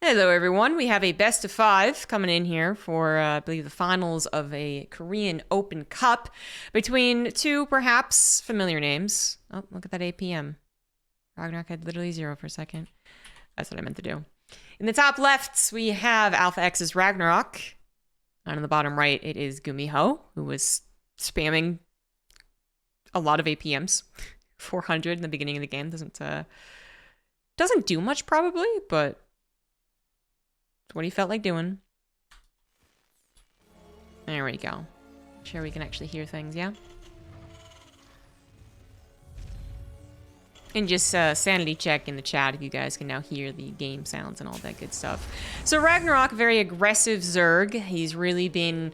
Hello everyone, we have a best of 5 coming in here for, I believe, the finals of a Korean Open Cup between two perhaps familiar names. Oh, look at that APM. Ragnarok had literally 0 for a second. That's what I meant to do. In the top left, we have Alpha X's Ragnarok. And on the bottom right, it is GuMiHo, who was spamming a lot of APMs. 400 in the beginning of the game doesn't do much probably, but it's what he felt like doing. There we go. Sure we can actually hear things, yeah? And just sanity check in the chat if you guys can now hear the game sounds and all that good stuff. So Ragnarok, very aggressive Zerg. He's really been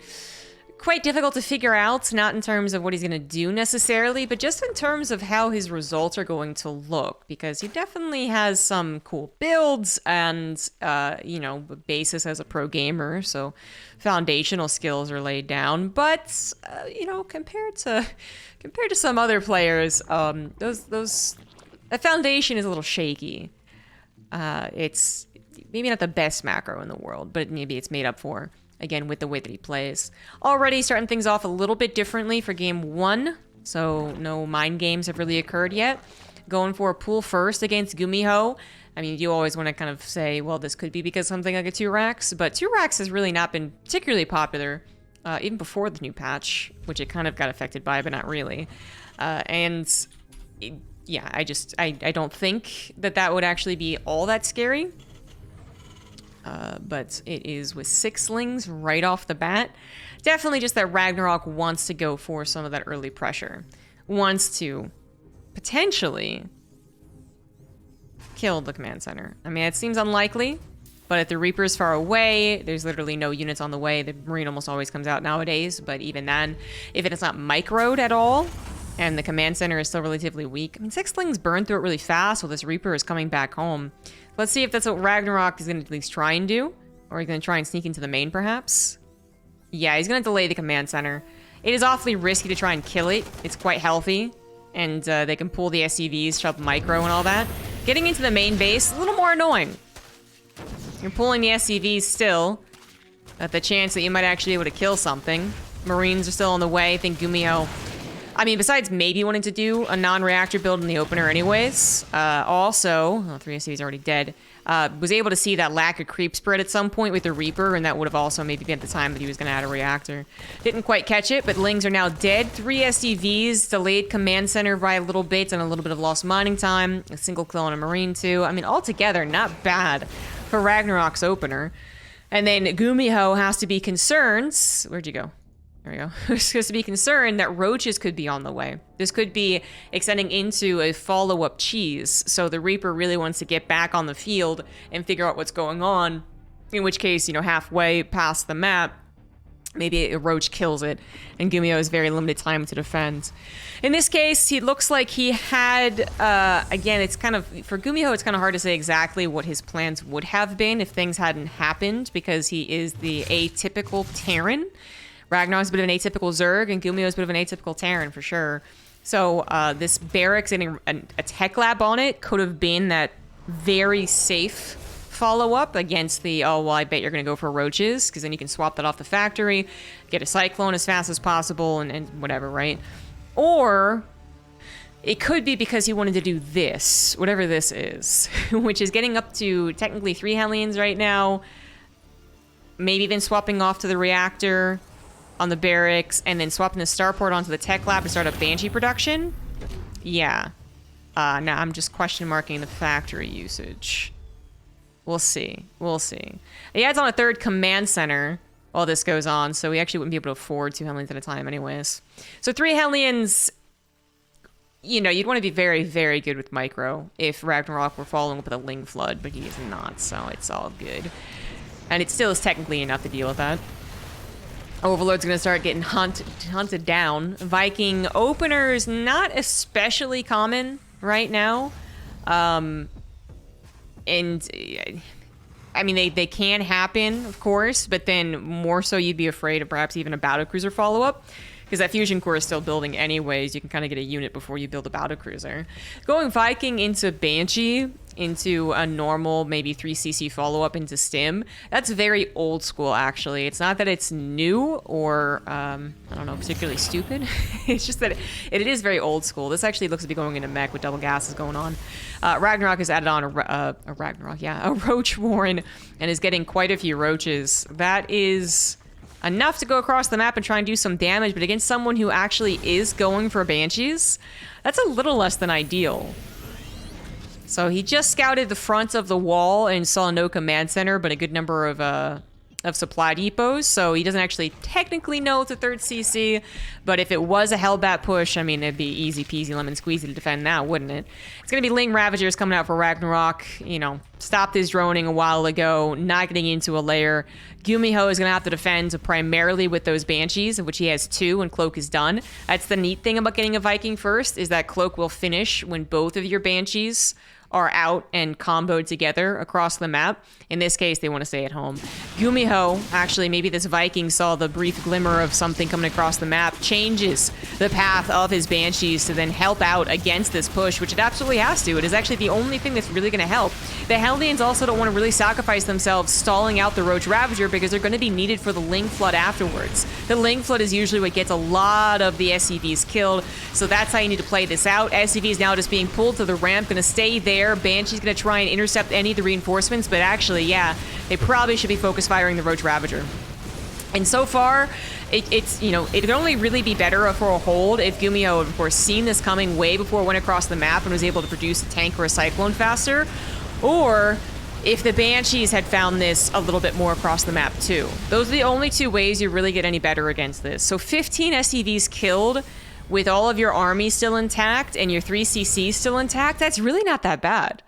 quite difficult to figure out, not in terms of what he's going to do necessarily, but just in terms of how his results are going to look, because he definitely has some cool builds and, you know, basis as a pro gamer, so foundational skills are laid down, but, you know, compared to some other players, that foundation is a little shaky. It's maybe not the best macro in the world, but maybe it's made up for, again, with the way that he plays. Already starting things off a little bit differently for game 1, so no mind games have really occurred yet. Going for a pool first against GuMiHo. I mean, you always want to kind of say, well, this could be because something like a 2-Rax, but 2-Rax has really not been particularly popular, even before the new patch, which it kind of got affected by, but not really. Yeah, I don't think that would actually be all that scary. But it is with 6lings right off the bat. Definitely just that Ragnarok wants to go for some of that early pressure. Wants to potentially kill the command center. I mean, it seems unlikely, but if the Reaper is far away, there's literally no units on the way. The Marine almost always comes out nowadays, but even then, if it is not microed at all, and the command center is still relatively weak, I mean, 6lings burn through it really fast while this Reaper is coming back home. Let's see if that's what Ragnarok is going to at least try and do. Or he's going to try and sneak into the main, perhaps. Yeah, he's going to delay the command center. It is awfully risky to try and kill it. It's quite healthy. And they can pull the SCVs, shove micro and all that. Getting into the main base, a little more annoying. You're pulling the SCVs still. At the chance that you might actually be able to kill something. Marines are still on the way. I think GuMiHo, I mean, besides maybe wanting to do a non-reactor build in the opener anyways, also, 3 SCVs already dead, was able to see that lack of creep spread at some point with the Reaper, and that would have also maybe been at the time that he was going to add a reactor. Didn't quite catch it, but Lings are now dead. 3 SCVs, delayed command center by a little bit, and a little bit of lost mining time. A single kill on a Marine, too. I mean, altogether, not bad for Ragnarok's opener. And then GuMiHo has to be concerned. Where'd you go? There we go. We're supposed to be concerned that roaches could be on the way. This could be extending into a follow-up cheese. So the Reaper really wants to get back on the field and figure out what's going on. In which case, you know, halfway past the map, maybe a roach kills it, and GuMiHo has very limited time to defend. In this case, he looks like he had, again, it's kind of, for GuMiHo, it's kind of hard to say exactly what his plans would have been if things hadn't happened, because he is the atypical Terran. Ragnarok's a bit of an atypical Zerg, and GuMiHo's a bit of an atypical Terran, for sure. So, this barracks and a tech lab on it could have been that very safe follow-up against the, oh, well, I bet you're going to go for roaches, because then you can swap that off the factory, get a Cyclone as fast as possible, and whatever, right? Or it could be because he wanted to do this, whatever this is, which is getting up to technically 3 Hellions right now, maybe then swapping off to the reactor on the barracks, and then swapping the starport onto the tech lab to start a Banshee production? Yeah. Now I'm just question marking the factory usage. We'll see. We'll see. He adds on a 3rd command center while this goes on, so we actually wouldn't be able to afford 2 Hellions at a time anyways. So 3 Hellions, you know, you'd want to be very, very good with micro if Ragnarok were following up with a Ling Flood, but he is not, so it's all good. And it still is technically enough to deal with that. Overlord's going to start getting hunted down. Viking openers, not especially common right now. And, I mean, they can happen, of course, but then more so you'd be afraid of perhaps even a battlecruiser follow-up. Because that fusion core is still building anyways. You can kind of get a unit before you build a battlecruiser. Going Viking into Banshee into a normal, maybe 3cc follow-up into stim. That's very old school, actually. It's not that it's new or, I don't know, particularly stupid. It's just that it is very old school. This actually looks to be going into mech with double gases going on. Ragnarok has added on a Roach Warren and is getting quite a few roaches. That is enough to go across the map and try and do some damage, but against someone who actually is going for Banshees, that's a little less than ideal. So he just scouted the front of the wall and saw no command center, but a good number of supply depots. So he doesn't actually technically know it's a 3rd CC, but if it was a Hellbat push, I mean, it'd be easy peasy lemon squeezy to defend that, wouldn't it? It's going to be Ling Ravagers coming out for Ragnarok. You know, stopped his droning a while ago, not getting into a lair. GuMiHo is going to have to defend primarily with those Banshees, of which he has 2 and Cloak is done. That's the neat thing about getting a Viking first, is that Cloak will finish when both of your Banshees are out and comboed together across the map. In this case, they want to stay at home. GuMiHo, actually, maybe this Viking saw the brief glimmer of something coming across the map, changes the path of his Banshees to then help out against this push, which it absolutely has to. It is actually the only thing that's really going to help. The Hellions also don't want to really sacrifice themselves stalling out the Roach Ravager because they're going to be needed for the Ling Flood afterwards. The Ling Flood is usually what gets a lot of the SCVs killed, so that's how you need to play this out. SCV is now just being pulled to the ramp, going to stay there. Banshee's going to try and intercept any of the reinforcements, but actually, yeah, they probably should be focus firing the Roach Ravager. And so far, it's, you know, it could only really be better for a hold if GuMiHo had, of course, seen this coming way before it went across the map and was able to produce a tank or a cyclone faster, or if the Banshees had found this a little bit more across the map too. Those are the only 2 ways you really get any better against this. So 15 SCVs killed with all of your army still intact and your 3cc still intact, that's really not that bad.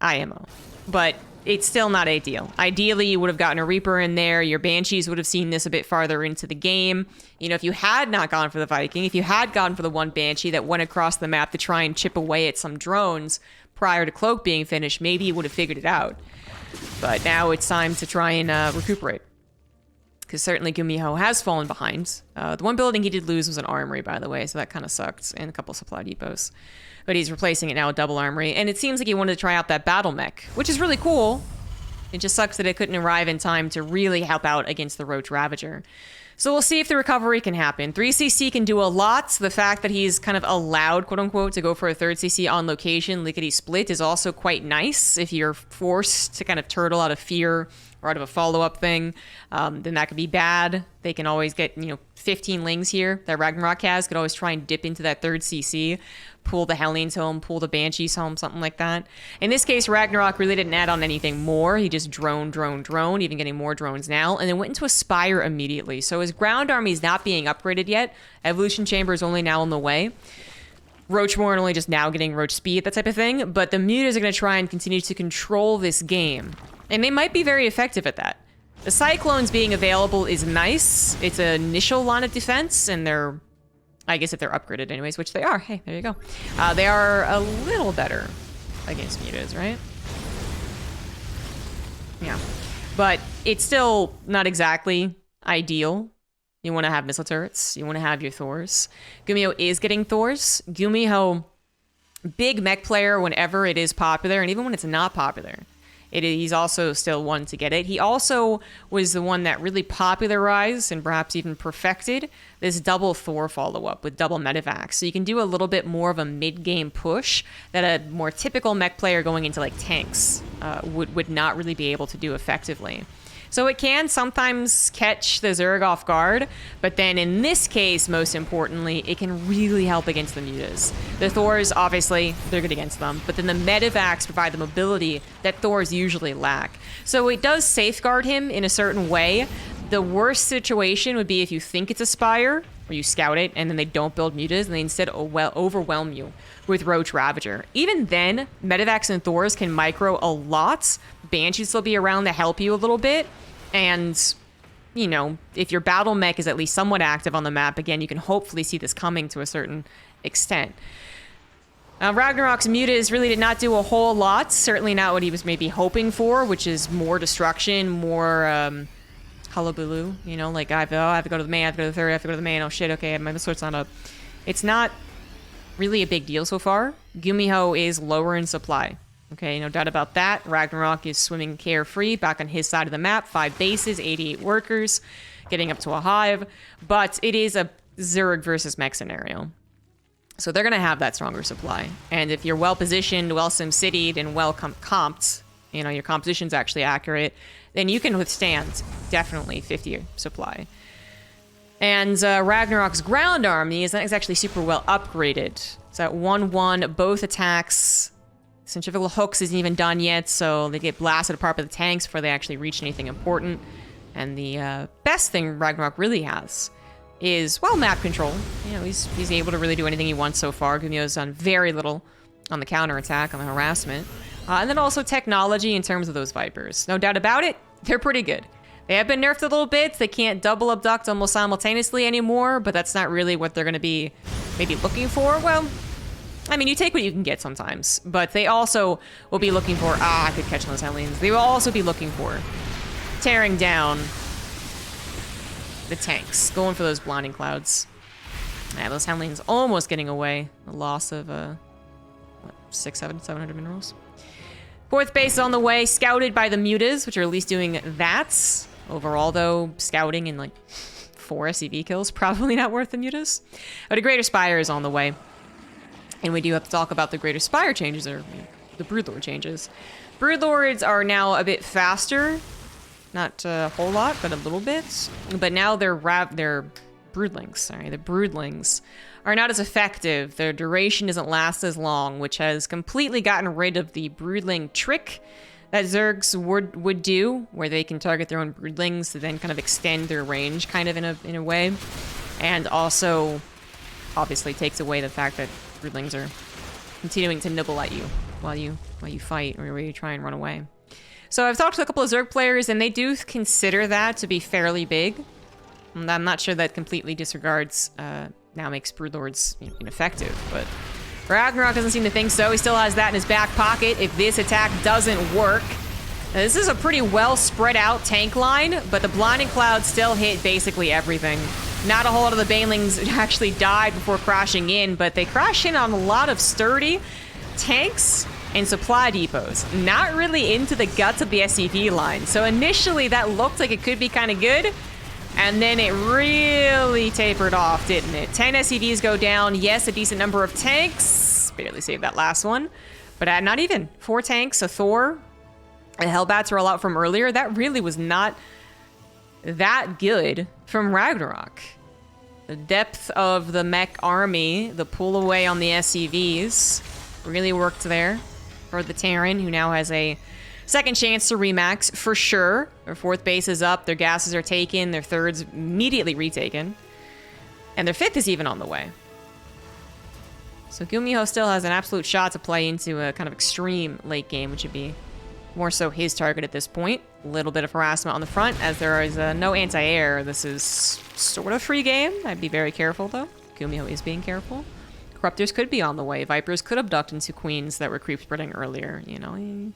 IMO. But it's still not ideal. Ideally, you would have gotten a Reaper in there. Your Banshees would have seen this a bit farther into the game. You know, if you had not gone for the Viking, if you had gone for the one Banshee that went across the map to try and chip away at some drones prior to Cloak being finished, maybe you would have figured it out. But now it's time to try and recuperate. Because certainly GuMiHo has fallen behind. The one building he did lose was an armory, by the way, so that kind of sucked, and a couple supply depots. But he's replacing it now with double armory, and it seems like he wanted to try out that battle mech, which is really cool. It just sucks that it couldn't arrive in time to really help out against the Roach Ravager. So we'll see if the recovery can happen. 3cc can do a lot. The fact that he's kind of allowed, quote unquote, to go for a 3rd CC on location, lickety split, is also quite nice. If you're forced to kind of turtle out of fear or out of a follow-up thing, then that could be bad. They can always get, you know, 15 Lings here that Ragnarok has, could always try and dip into that 3rd CC, pull the Hellions home, pull the Banshees home, something like that. In this case, Ragnarok really didn't add on anything more. He just droned, even getting more drones now, and then went into a Spire immediately. So his ground army is not being upgraded yet. Evolution Chamber is only now on the way. Roach Warren only just now getting Roach Speed, that type of thing. But the Mutas are going to try and continue to control this game. And they might be very effective at that. The Cyclones being available is nice. It's an initial line of defense, and they're, I guess if they're upgraded anyways, which they are. Hey, there you go. They are a little better against Mutas, right? Yeah. But it's still not exactly ideal. You want to have missile turrets. You want to have your Thors. GuMiHo is getting Thors. GuMiHo, big mech player whenever it is popular, and even when it's not popular. He's also still one to get it. He also was the one that really popularized and perhaps even perfected this double Thor follow-up with double medevacs. So you can do a little bit more of a mid-game push that a more typical mech player going into like tanks would not really be able to do effectively. So it can sometimes catch the Zerg off guard, but then in this case, most importantly, it can really help against the Mutas. The Thors, obviously, they're good against them, but then the medevacs provide the mobility that Thors usually lack. So it does safeguard him in a certain way. The worst situation would be if you think it's a Spire, or you scout it, and then they don't build Mutas, and they instead overwhelm you with Roach Ravager. Even then, medevacs and Thors can micro a lot. Banshees will be around to help you a little bit. And, you know, if your battle mech is at least somewhat active on the map, again, you can hopefully see this coming to a certain extent. Ragnarok's Mutas really did not do a whole lot. Certainly not what he was maybe hoping for, which is more destruction, more hullabaloo. You know, like, I have to go to the main, I have to go to the 3rd, I have to go to the main. Oh, shit, okay, my sword's not up. It's not really a big deal so far. GuMiHo is lower in supply. Okay, no doubt about that. Ragnarok is swimming carefree back on his side of the map. 5 bases, 88 workers, getting up to a hive. But it is a Zerg versus Mech scenario. So they're going to have that stronger supply. And if you're well-positioned, well-sim-citied, and well-comped, you know, your composition's actually accurate, then you can withstand definitely 50 supply. And Ragnarok's ground army is actually super well upgraded. It's at 1-1, both attacks. Centrifugal hooks isn't even done yet, so they get blasted apart by the tanks before they actually reach anything important. And the best thing Ragnarok really has is, well, map control. You know, he's able to really do anything he wants so far. GuMiHo's done very little on the counterattack, on the harassment. And then also technology in terms of those Vipers. No doubt about it, they're pretty good. They have been nerfed a little bit. They can't double abduct almost simultaneously anymore, but that's not really what they're going to be maybe looking for. Well, I mean, you take what you can get sometimes, but they also will be looking for, I could catch those aliens. They will also be looking for tearing down the tanks, going for those blinding clouds. Yeah, those Hellions almost getting away. A loss of, what, 700 minerals. 4th base is on the way, scouted by the Mutas, which are at least doing that. Overall, though, scouting and, like, 4 SCV kills, probably not worth the Mutas. But a Greater Spire is on the way. And we do have to talk about the Greater Spire changes, or the Broodlord changes. Broodlords are now a bit faster. Not a whole lot, but a little bit. But now they're broodlings, sorry. The broodlings are not as effective. Their duration doesn't last as long, which has completely gotten rid of the broodling trick that Zergs would do, where they can target their own broodlings to then kind of extend their range kind of in a way. And also, obviously, takes away the fact that broodlings are continuing to nibble at you while you fight or while you try and run away. So I've talked to a couple of Zerg players, and they do consider that to be fairly big. And I'm not sure that completely disregards, now makes Broodlords ineffective, but Ragnarok doesn't seem to think so. He still has that in his back pocket if this attack doesn't work. Now, this is a pretty well spread out tank line, but the blinding clouds still hit basically everything. Not a whole lot of the banelings actually died before crashing in, but they crash in on a lot of sturdy tanks and supply depots. Not really into the guts of the SCV line. So initially that looked like it could be kind of good, and then it really tapered off, didn't it? 10 SCVs go down. Yes, a decent number of tanks. Barely saved that last one. But not even. 4 tanks, a Thor, a Hellbats roll out from earlier. That really was not that good from Ragnarok. The depth of the Mech army, the pull away on the SCVs, really worked there for the Terran, who now has a second chance to remax for sure. Their 4th base is up, their gases are taken, their 3rd's immediately retaken, and their 5th is even on the way. So GuMiHo still has an absolute shot to play into a kind of extreme late game, which would be more so his target at this point. A little bit of harassment on the front, as there is no anti-air. This is sort of free game. I'd be very careful, though. GuMiHo is being careful. Corruptors could be on the way. Vipers could abduct into queens that were creep spreading earlier. You know, you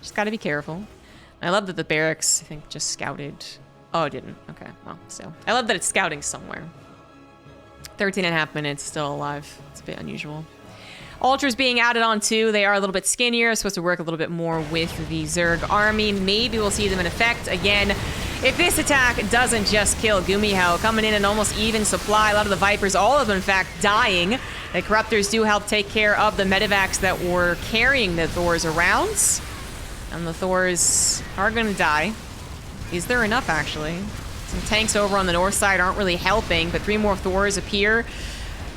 just gotta be careful. I love that the barracks, I think, just scouted. Oh, it didn't. Okay, well, still. I love that it's scouting somewhere. 13.5 minutes, still alive. It's a bit unusual. Ultras being added on too. They are a little bit skinnier, supposed to work a little bit more with the Zerg army. Maybe we'll see them in effect again. If this attack doesn't just kill GuMiHo, coming in an almost even supply, a lot of the Vipers, all of them in fact dying. The Corruptors do help take care of the medevacs that were carrying the Thors around. And the Thors are gonna die. Is there enough actually? Some tanks over on the north side aren't really helping, but 3 more Thors appear.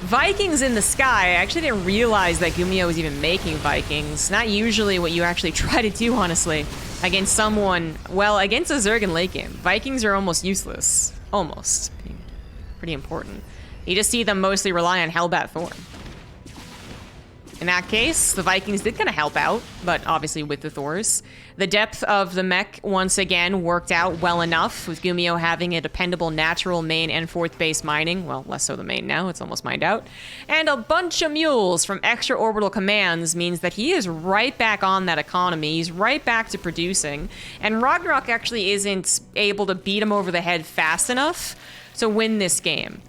Vikings in the sky. I actually didn't realize that GuMiHo was even making Vikings. Not usually what you actually try to do, honestly, against someone, well, against a Zerg in late game. Vikings are almost useless. Almost. Pretty important. You just see them mostly rely on Hellbat Thor. In that case, the Vikings did kind of help out, but obviously with the Thors. The depth of the Mech, once again, worked out well enough, with GuMiHo having a dependable natural main and 4th base mining. Well, less so the main now, it's almost mined out. And a bunch of mules from extra orbital commands means that he is right back on that economy. He's right back to producing. And Ragnarok actually isn't able to beat him over the head fast enough to win this game.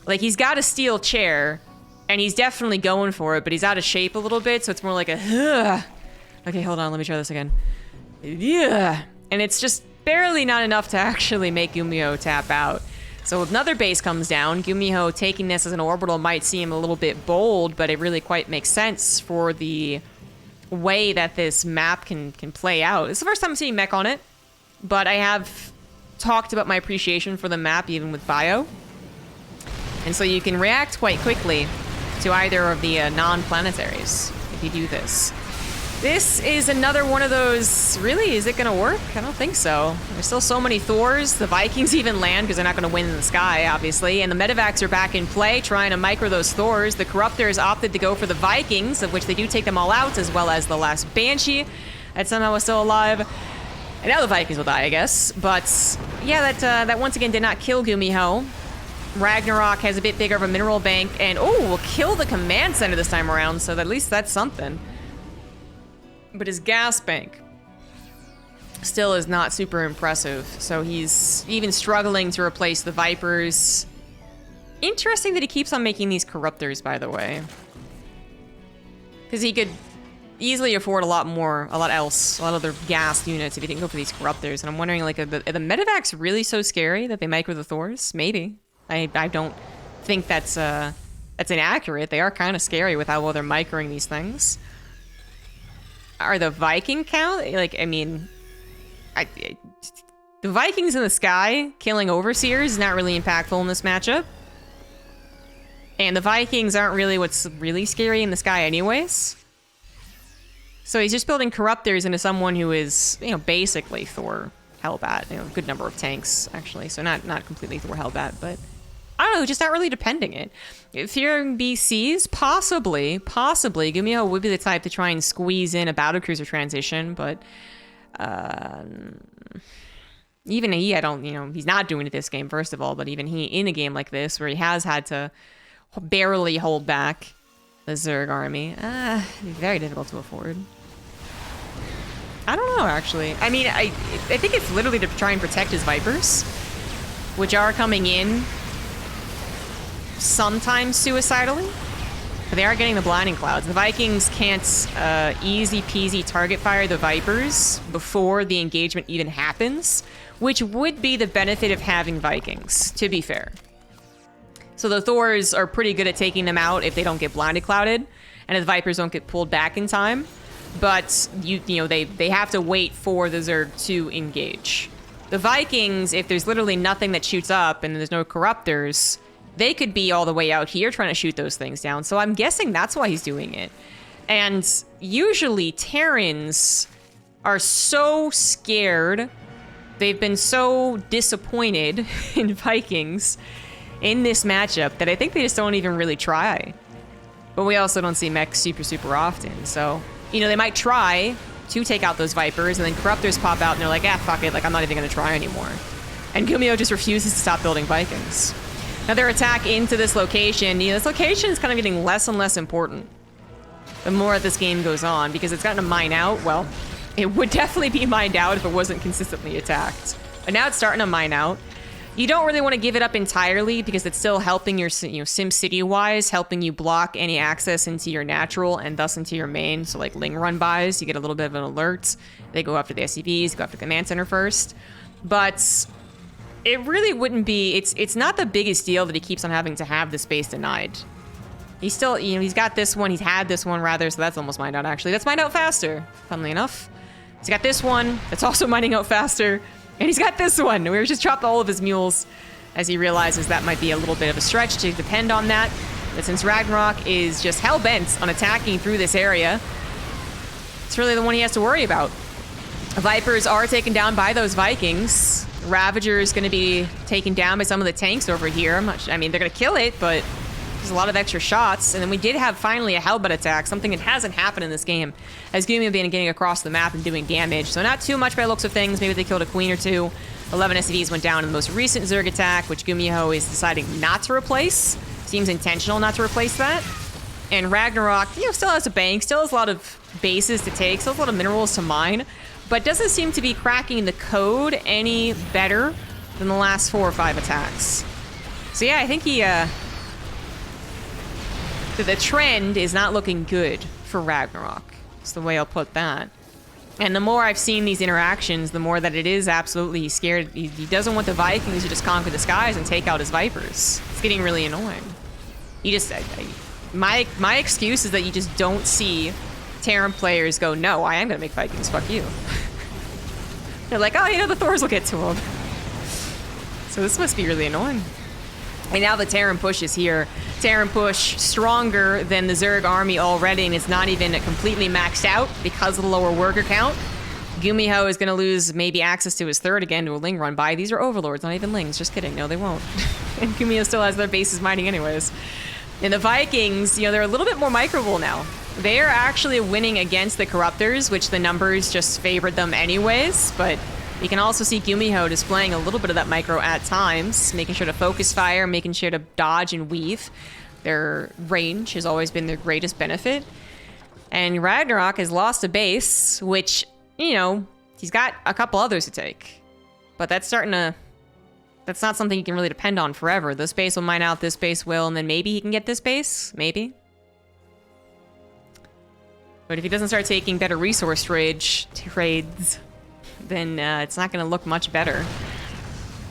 Like, he's got a steel chair, and he's definitely going for it, but he's out of shape a little bit, so it's more like a, Okay, hold on. Let me try this again. Yeah. And it's just barely not enough to actually make GuMiHo tap out. So another base comes down. GuMiHo taking this as an orbital might seem a little bit bold, but it really quite makes sense for the way that this map can play out. It's the first time I'm seeing Mech on it, but I have talked about my appreciation for the map even with Bio. And so you can react quite quickly to either of the non-planetaries if you do this. This is another one of those, really, is it going to work? I don't think so. There's still so many Thors. The Vikings even land because they're not going to win in the sky, obviously. And the Medivacs are back in play, trying to micro those Thors. The Corruptors opted to go for the Vikings, of which they do take them all out, as well as the last Banshee that somehow was still alive. And now the Vikings will die, I guess. But yeah, that once again did not kill GuMiHo. Ragnarok has a bit bigger of a mineral bank, and will kill the command center this time around, so at least that's something. But his gas bank still is not super impressive, so he's even struggling to replace the Vipers. Interesting that he keeps on making these Corruptors, by the way. Because he could easily afford a lot other gas units if he didn't go for these Corruptors. And I'm wondering, like, are the Medivacs really so scary that they micro the Thors? Maybe. I don't think that's inaccurate. They are kind of scary with how well they're microing these things. Are the Viking count? Like, I mean, the Vikings in the sky killing Overseers is not really impactful in this matchup. And the Vikings aren't really what's really scary in the sky anyways. So he's just building Corruptors into someone who is, basically Thor Hellbat. A good number of tanks, actually. So not completely Thor Hellbat, but I don't know, just not really depending it. Fearing BCs, possibly, GuMiHo would be the type to try and squeeze in a battlecruiser transition, but even he, he's not doing it this game, first of all, but even he, in a game like this, where he has had to barely hold back the Zerg army, very difficult to afford. I don't know, actually. I mean, I think it's literally to try and protect his Vipers, which are coming in sometimes suicidally, but they are getting the blinding clouds. The Vikings can't easy peasy target fire the Vipers before the engagement even happens, which would be the benefit of having Vikings, to be fair. So the Thors are pretty good at taking them out if they don't get blinded clouded, and if the Vipers don't get pulled back in time. But they have to wait for the Zerg to engage. The Vikings, if there's literally nothing that shoots up and there's no Corruptors, they could be all the way out here trying to shoot those things down. So I'm guessing that's why he's doing it. And usually Terrans are so scared. They've been so disappointed in Vikings in this matchup that I think they just don't even really try. But we also don't see Mech super often. So, they might try to take out those Vipers, and then Corruptors pop out and they're like, fuck it, like, I'm not even gonna try anymore. And GuMiHo just refuses to stop building Vikings. Now their attack into this location, this location is kind of getting less and less important the more this game goes on, because it's gotten to mine out. Well, it would definitely be mined out if it wasn't consistently attacked. But now it's starting to mine out. You don't really want to give it up entirely because it's still helping your, SimCity-wise, helping you block any access into your natural and thus into your main. So like Ling run bys, you get a little bit of an alert. They go after the SCVs, go after the command center first. But it really wouldn't be, it's not the biggest deal that he keeps on having to have the space denied. He's still, he's got this one, he's had this one rather, so that's almost mined out actually. That's mined out faster, funnily enough. He's got this one, that's also mining out faster. And he's got this one. We just chopped all of his mules as he realizes that might be a little bit of a stretch to depend on that. But since Ragnarok is just hell-bent on attacking through this area, it's really the one he has to worry about. Vipers are taken down by those Vikings. Ravager is going to be taken down by some of the tanks over here. I mean, they're going to kill it, but there's a lot of extra shots. And then we did have finally a Hellbat attack, something that hasn't happened in this game, as GuMiHo been getting across the map and doing damage. So not too much by the looks of things. Maybe they killed a queen or two. 11 SCVs went down in the most recent Zerg attack, which GuMiHo is deciding not to replace. Seems intentional not to replace that. And Ragnarok, still has a bank, still has a lot of bases to take, still has a lot of minerals to mine, but doesn't seem to be cracking the code any better than the last 4 or 5 attacks. So yeah, I think the trend is not looking good for Ragnarok. That's the way I'll put that. And the more I've seen these interactions, the more that it is absolutely scared. He doesn't want the Vikings to just conquer the skies and take out his Vipers. It's getting really annoying. You just... my excuse is that you just don't see Terran players go, no, I am going to make Vikings, fuck you. They're like, oh, you know, the Thors will get to them. So this must be really annoying. And now the Terran push is here. Terran push stronger than the Zerg army already, and it's not even completely maxed out because of the lower worker count. GuMiHo is going to lose maybe access to his third again to a Ling run by. These are overlords, not even Lings. Just kidding. No, they won't. And GuMiHo still has their bases mining anyways. And the Vikings, you know, they're a little bit more microable now. They are actually winning against the Corruptors, which the numbers just favored them anyways, but... You can also see GuMiHo displaying a little bit of that micro at times, making sure to focus fire, making sure to dodge and weave. Their range has always been their greatest benefit. And Ragnarok has lost a base, which, you know, he's got a couple others to take. But that's starting to... That's not something you can really depend on forever. This base will mine out, this base will, and then maybe he can get this base? Maybe. But if he doesn't start taking better resource trades... then it's not going to look much better.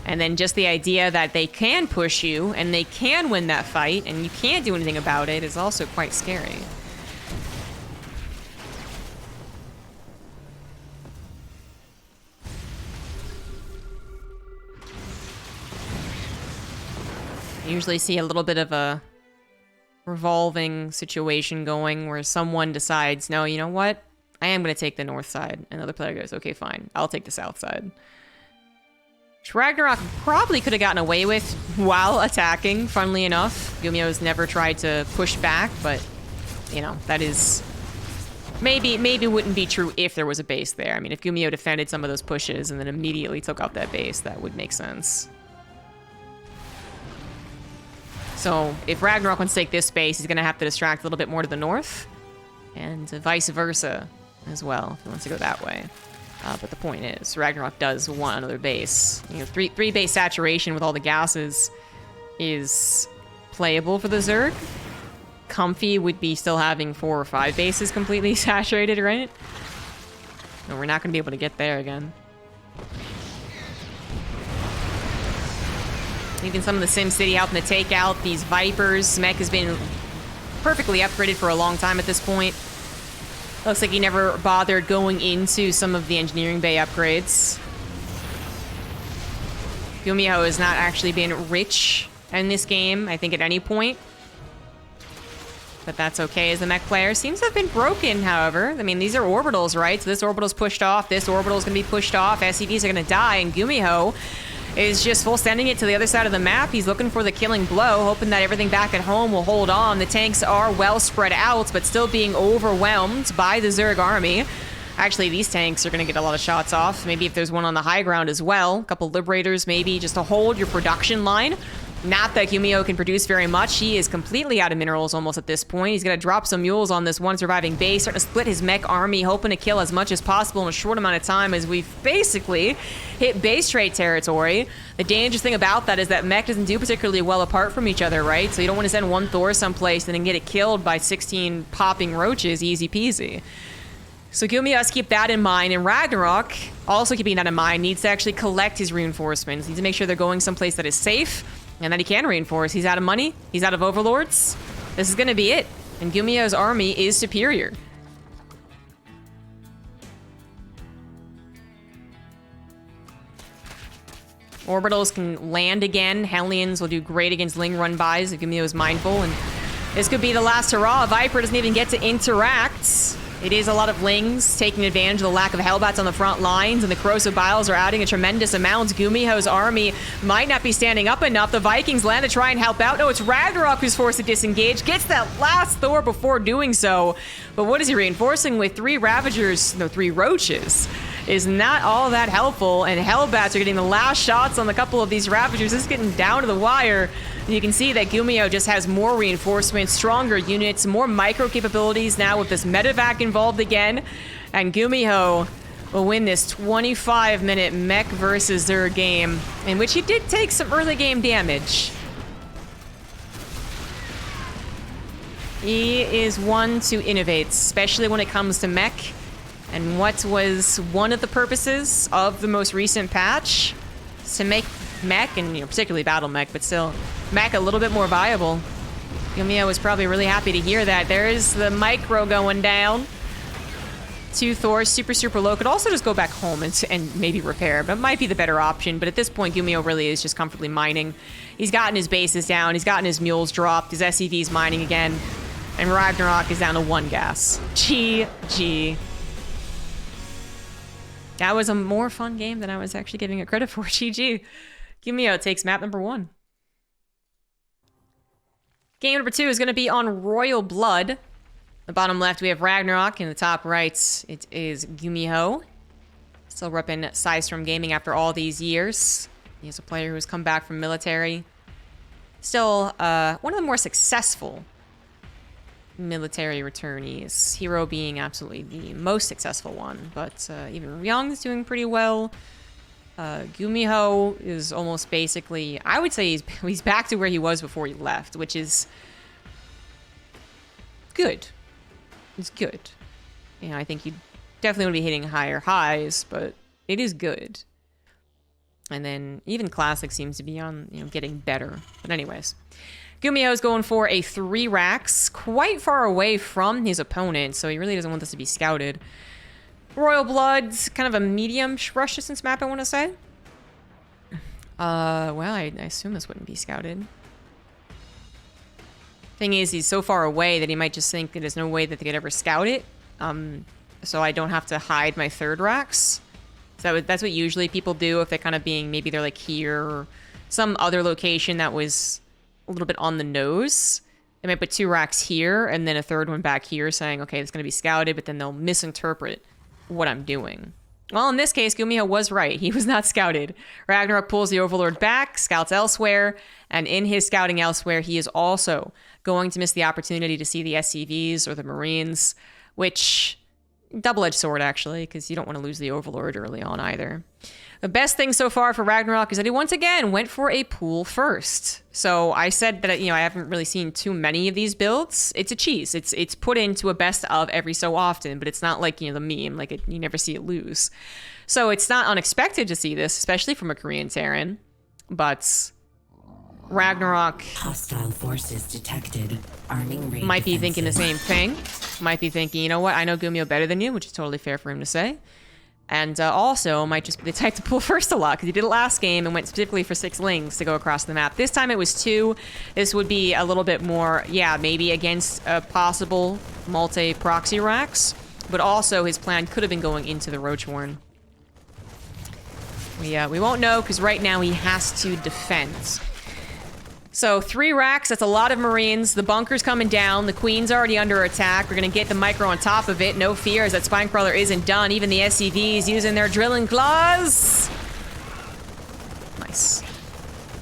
And then just the idea that they can push you and they can win that fight and you can't do anything about it is also quite scary. I usually see a little bit of a revolving situation going where someone decides, no, you know what? I am going to take the north side. Another player goes, okay, fine. I'll take the south side. Which Ragnarok probably could have gotten away with while attacking, funnily enough. GuMiHo's never tried to push back, but, you know, that is... Maybe wouldn't be true if there was a base there. I mean, if GuMiHo defended some of those pushes and then immediately took out that base, that would make sense. So, if Ragnarok wants to take this base, he's going to have to distract a little bit more to the north. And vice versa as well, if he wants to go that way. But the point is, Ragnarok does want another base. You know, three base saturation with all the gases is playable for the Zerg. Comfy would be still having 4 or 5 bases completely saturated, right? No, we're not going to be able to get there again. Even some of the SimCity helping to take out these Vipers. Mech has been perfectly upgraded for a long time at this point. Looks like he never bothered going into some of the engineering bay upgrades. GuMiHo has not actually been rich in this game, I think, at any point. But that's okay as the mech player. Seems to have been broken, however. I mean, these are orbitals, right? So this orbital's pushed off, this orbital's gonna be pushed off, SCVs are gonna die, and GuMiHo is just full sending it to the other side of the map. He's looking for the killing blow, hoping that everything back at home will hold on. The tanks are well spread out, but still being overwhelmed by the Zerg army. Actually, these tanks are going to get a lot of shots off. Maybe if there's one on the high ground as well. A couple Liberators, maybe, just to hold your production line. Not that GuMiHo can produce very much. He is completely out of minerals almost at this point. He's going to drop some mules on this one surviving base, starting to split his mech army, hoping to kill as much as possible in a short amount of time as we've basically hit base trade territory. The dangerous thing about that is that mech doesn't do particularly well apart from each other, right? So you don't want to send one Thor someplace and then get it killed by 16 popping roaches, easy peasy. So GuMiHo has to keep that in mind, and Ragnarok, also keeping that in mind, needs to actually collect his reinforcements. Needs to make sure they're going someplace that is safe, and that he can reinforce. He's out of money. He's out of overlords. This is going to be it. And GuMiHo's army is superior. Orbitals can land again. Hellions will do great against Ling run-bys if GuMiHo is mindful. And this could be the last hurrah. Viper doesn't even get to interact. It is a lot of Lings taking advantage of the lack of Hellbats on the front lines, and the Corrosive Biles are adding a tremendous amount. GuMiHo's army might not be standing up enough. The Vikings land to try and help out. No, it's Ragnarok who's forced to disengage. Gets that last Thor before doing so. But what is he reinforcing with? 3 Ravagers, no, 3 Roaches. Is not all that helpful, and Hellbats are getting the last shots on a couple of these Ravagers. This is getting down to the wire. And you can see that GuMiHo just has more reinforcements, stronger units, more micro capabilities now with this medevac involved again. And GuMiHo will win this 25-minute Mech versus Zerg game, in which he did take some early game damage. He is one to innovate, especially when it comes to Mech. And what was one of the purposes of the most recent patch is to make Mech, and particularly Battle Mech, but still, Mech a little bit more viable. GuMiHo was probably really happy to hear that. There's the micro going down. 2 Thors, super low. Could also just go back home and maybe repair, but it might be the better option. But at this point, GuMiHo really is just comfortably mining. He's gotten his bases down. He's gotten his mules dropped. His SCV's mining again. And Ragnarok is down to 1 gas. GG. That was a more fun game than I was actually giving it credit for. GG. GuMiHo takes map number 1. Game number 2 is going to be on Royal Blood. The bottom left, we have Ragnarok. In the top right, it is GuMiHo. Still repping Sidestorm Gaming after all these years. He's a player who's come back from military. Still, one of the more successful military returnees. Hero being absolutely the most successful one. But even Young's doing pretty well. GuMiHo is almost basically, I would say he's back to where he was before he left, which is good. It's good. I think he definitely would be hitting higher highs, but it is good. And then even Classic seems to be on, getting better. But anyways, GuMiHo is going for a 3 racks, quite far away from his opponent, so he really doesn't want this to be scouted. Royal Blood's kind of a medium rush distance map, I want to say. Well, I assume this wouldn't be scouted. Thing is, he's so far away that he might just think that there's no way that they could ever scout it. So I don't have to hide my 3rd racks. So that's what usually people do if they're kind of being, maybe they're like here or some other location that was a little bit on the nose. They might put 2 racks here and then a 3rd one back here saying, okay, it's going to be scouted, but then they'll misinterpret what I'm doing. Well, in this case, GuMiHo was right. He was not scouted. Ragnarok pulls the Overlord back, scouts elsewhere, and in his scouting elsewhere, he is also going to miss the opportunity to see the SCVs or the Marines, which, double-edged sword, actually, because you don't want to lose the Overlord early on either. The best thing so far for Ragnarok is that he once again went for a pool first. So I said that, I haven't really seen too many of these builds. It's a cheese. It's put into a best of every so often, but it's not like, the meme, like you never see it lose. So it's not unexpected to see this, especially from a Korean Terran. But Ragnarok hostile forces detected. Arming might be thinking the same thing. Might be thinking, you know what, I know GuMiHo better than you, which is totally fair for him to say. And also might just be the type to pull first a lot, because he did it last game and went specifically for 6 lings to go across the map. This time it was 2. This would be a little bit more, maybe against possible multi-proxy racks. But also his plan could have been going into the Roachhorn. We won't know, because right now he has to defend. So 3 racks, that's a lot of Marines. The bunker's coming down. The Queen's already under attack. We're going to get the micro on top of it. No fears that Spinecrawler isn't done. Even the SCVs using their drilling claws. Nice.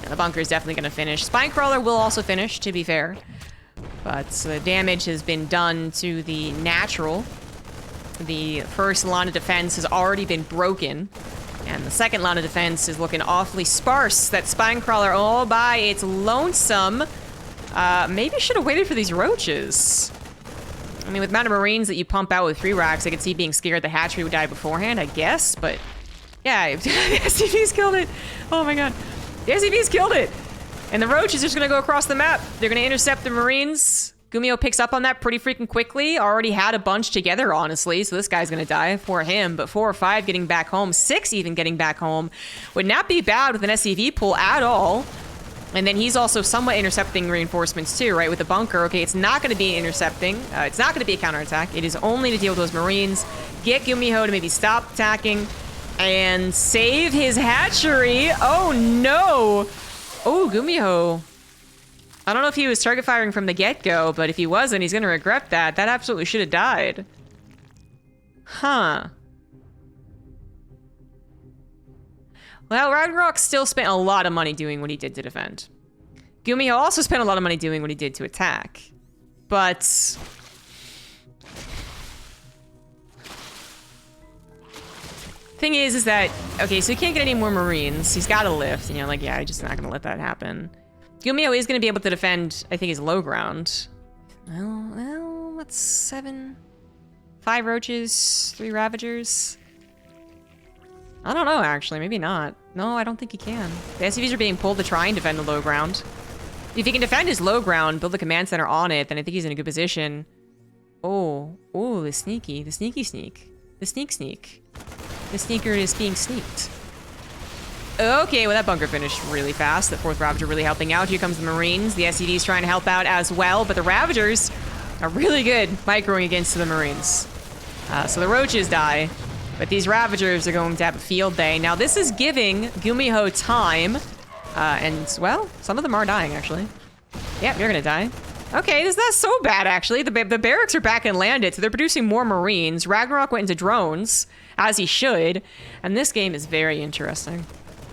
And the bunker's definitely going to finish. Spinecrawler will also finish, to be fair. But the damage has been done to the natural. The first line of defense has already been broken. And the second line of defense is looking awfully sparse. That Spinecrawler all by its lonesome. Maybe should have waited for these roaches. I mean, with the amount of Marines that you pump out with 3 racks, I could see being scared the hatchery would die beforehand, I guess. But, yeah, the SCVs killed it. Oh, my God. The SCVs killed it. And the roach is just going to go across the map. They're going to intercept the Marines. GuMiHo picks up on that pretty freaking quickly. Already had a bunch together, honestly, so this guy's gonna die for him. But 4 or 5 getting back home, 6 even getting back home, would not be bad with an SCV pull at all. And then he's also somewhat intercepting reinforcements too, right? With the bunker, okay, it's not gonna be intercepting. It's not gonna be a counterattack. It is only to deal with those Marines. Get GuMiHo to maybe stop attacking and save his hatchery. Oh no! Oh, GuMiHo. I don't know if he was target firing from the get-go, but if he wasn't, he's gonna regret that. That absolutely should have died. Huh. Well, Ragnarok still spent a lot of money doing what he did to defend. GuMiHo also spent a lot of money doing what he did to attack. But... thing is that... okay, so he can't get any more Marines. He's got a lift, he's just not gonna let that happen. GuMiHo is going to be able to defend, I think, his low ground. Well, that's 7. 5 roaches, 3 ravagers. I don't know, actually. Maybe not. No, I don't think he can. The SCVs are being pulled to try and defend the low ground. If he can defend his low ground, build the command center on it, then I think he's in a good position. Oh, the sneaky. The sneaky sneak. The sneak. The sneaker is being sneaked. Okay, well that bunker finished really fast. The 4th Ravager really helping out. Here comes the Marines. The SCV's trying to help out as well, but the Ravagers are really good microing against the Marines. So the Roaches die, but these Ravagers are going to have a field day. Now this is giving GuMiHo time, and well, some of them are dying actually. Yep, you're gonna die. Okay, this is not so bad actually. The barracks are back and landed, so they're producing more Marines. Ragnarok went into drones, as he should, and this game is very interesting.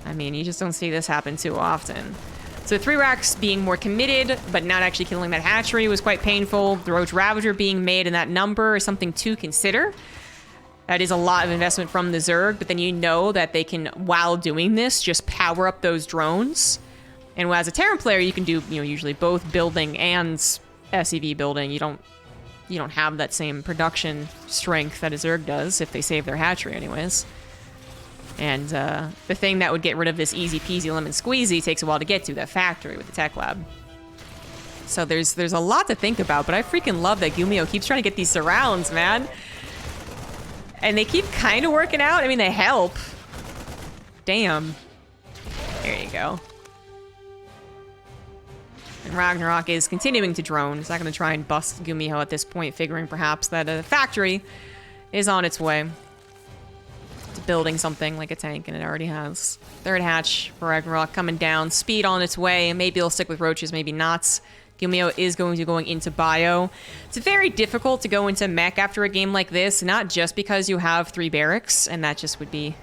I mean, you just don't see this happen too often. So 3 racks being more committed, but not actually killing that hatchery was quite painful. The Roach Ravager being made in that number is something to consider. That is a lot of investment from the Zerg, but then you know that they can, while doing this, just power up those drones. And as a Terran player, you can do, usually both building and SCV building. You don't have that same production strength that a Zerg does if they save their hatchery anyways. And the thing that would get rid of this easy peasy lemon squeezy takes a while to get to, that factory with the tech lab. So there's a lot to think about, but I freaking love that GuMiHo keeps trying to get these surrounds, man. And they keep kind of working out. I mean, they help. Damn. There you go. And Ragnarok is continuing to drone. He's not going to try and bust GuMiHo at this point, figuring perhaps that a factory is on its way to building something like a tank, and it already has. 3rd hatch for Ragnarok coming down. Speed on its way. Maybe he'll stick with roaches, maybe not. GuMiHo is going into bio. It's very difficult to go into mech after a game like this, not just because you have 3 barracks, and that just would be,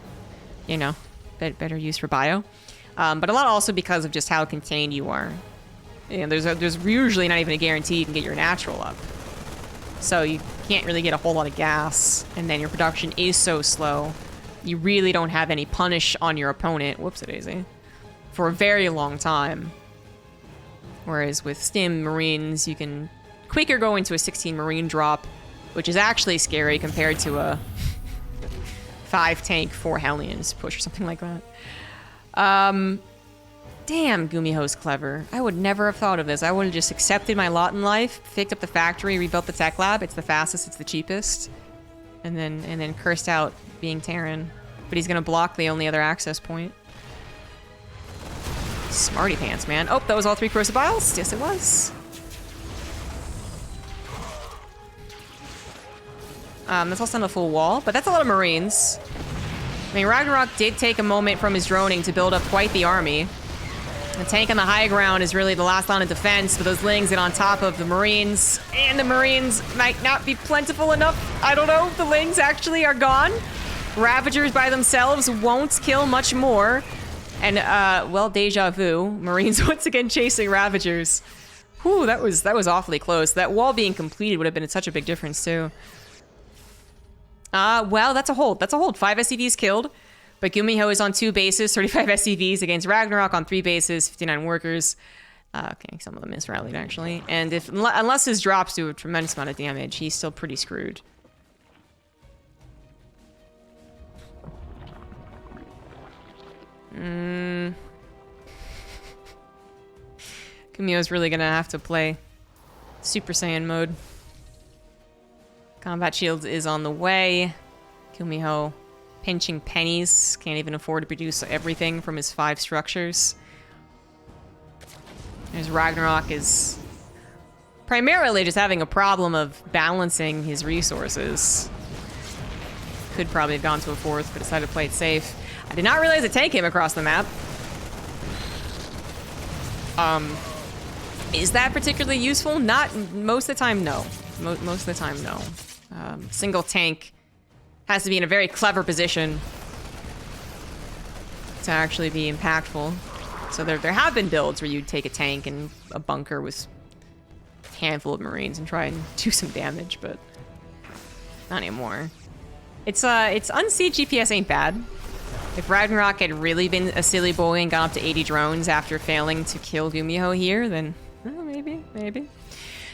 better use for bio, but a lot also because of just how contained you are. There's usually not even a guarantee you can get your natural up. So you can't really get a whole lot of gas, and then your production is so slow. You really don't have any punish on your opponent, whoopsie-daisy, for a very long time. Whereas with Stim Marines, you can quicker go into a 16 Marine drop, which is actually scary compared to a 5 tank, 4 Hellions push or something like that. Damn, GuMiHo's clever. I would never have thought of this. I would have just accepted my lot in life, picked up the factory, rebuilt the tech lab. It's the fastest, it's the cheapest. And then cursed out being Terran. But he's gonna block the only other access point. Smarty pants, man. Oh, that was all 3 crucibles? Yes, it was. That's also not a full wall, but that's a lot of Marines. I mean, Ragnarok did take a moment from his droning to build up quite the army. The tank on the high ground is really the last line of defense, but those Lings get on top of the Marines, and the Marines might not be plentiful enough. I don't know, the Lings actually are gone. Ravagers by themselves won't kill much more. And, well, deja vu. Marines once again chasing Ravagers. Whew, that was awfully close. That wall being completed would have been such a big difference, too. Well, that's a hold. That's a hold. 5 SCVs killed. But GuMiHo is on 2 bases, 35 SCVs against Ragnarok on 3 bases, 59 workers. Okay, some of them is rallied, actually. And unless his drops do a tremendous amount of damage, he's still pretty screwed. GuMiHo's really gonna have to play Super Saiyan mode. Combat shields is on the way. GuMiHo pinching pennies. Can't even afford to produce everything from his 5 structures. There's Ragnarok is primarily just having a problem of balancing his resources. Could probably have gone to a 4th, but decided to play it safe. I did not realize a tank came across the map. Is that particularly useful? Not most of the time, no. Most of the time, no. Single tank has to be in a very clever position to actually be impactful. So there have been builds where you'd take a tank and a bunker with a handful of Marines and try and do some damage, but not anymore. It's unsiege GPS ain't bad. If Ragnarok had really been a silly boy and gone up to 80 drones after failing to kill GuMiHo here, then maybe.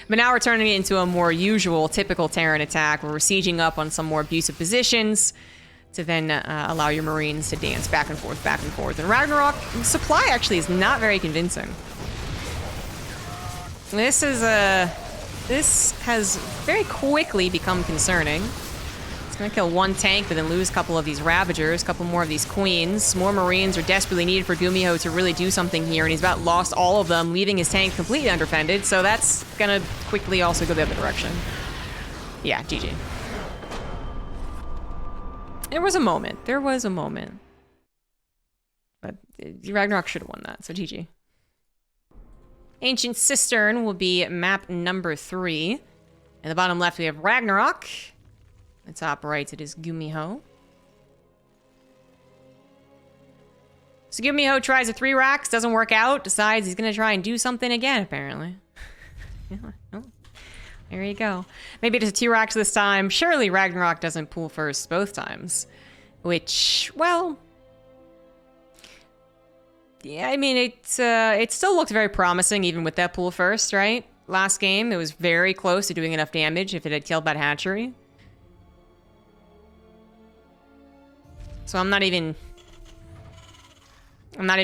But now we're turning it into a more usual, typical Terran attack where we're sieging up on some more abusive positions to then allow your Marines to dance back and forth, back and forth. And Ragnarok supply actually is not very convincing. This has very quickly become concerning. It's gonna kill one tank, but then lose a couple of these Ravagers, a couple more of these Queens. More Marines are desperately needed for GuMiHo to really do something here, and he's about lost all of them, leaving his tank completely undefended, so that's gonna quickly also go the other direction. Yeah, GG. There was a moment. But Ragnarok should have won that, so GG. Ancient Cistern will be map number 3. In the bottom left, we have Ragnarok. The top right, it is GuMiHo. So GuMiHo tries a 3 racks, doesn't work out, decides he's gonna try and do something again, apparently. Yeah, well, there you go. Maybe it's a 2 racks this time. Surely Ragnarok doesn't pull first both times. Which, well... yeah, I mean, it still looked very promising even with that pull first, right? Last game, it was very close to doing enough damage if it had killed that hatchery. So I'm not even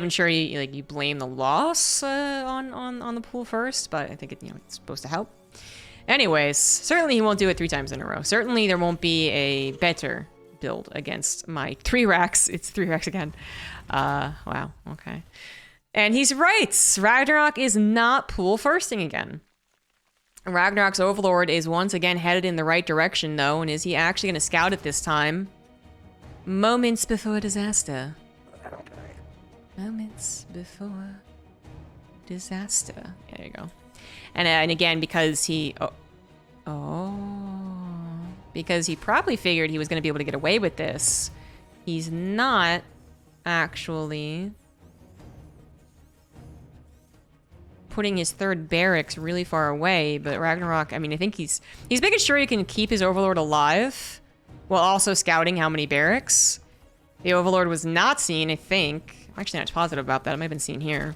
sure you blame the loss on the pool first, but I think it's supposed to help. Anyways, certainly he won't do it 3 times in a row. Certainly there won't be a better build against my 3 racks. It's 3 racks again. Wow, okay. And he's right. Ragnarok is not pool firsting again. Ragnarok's Overlord is once again headed in the right direction though, and is he actually going to scout it this time? Moments before disaster. Moments before disaster. There you go. And again, because he... because he probably figured he was going to be able to get away with this, he's not actually putting his 3rd barracks really far away. But Ragnarok, I mean, I think he's making sure he can keep his Overlord alive while also scouting how many barracks. The Overlord was not seen, I think. I'm actually not positive about that. It might have been seen here.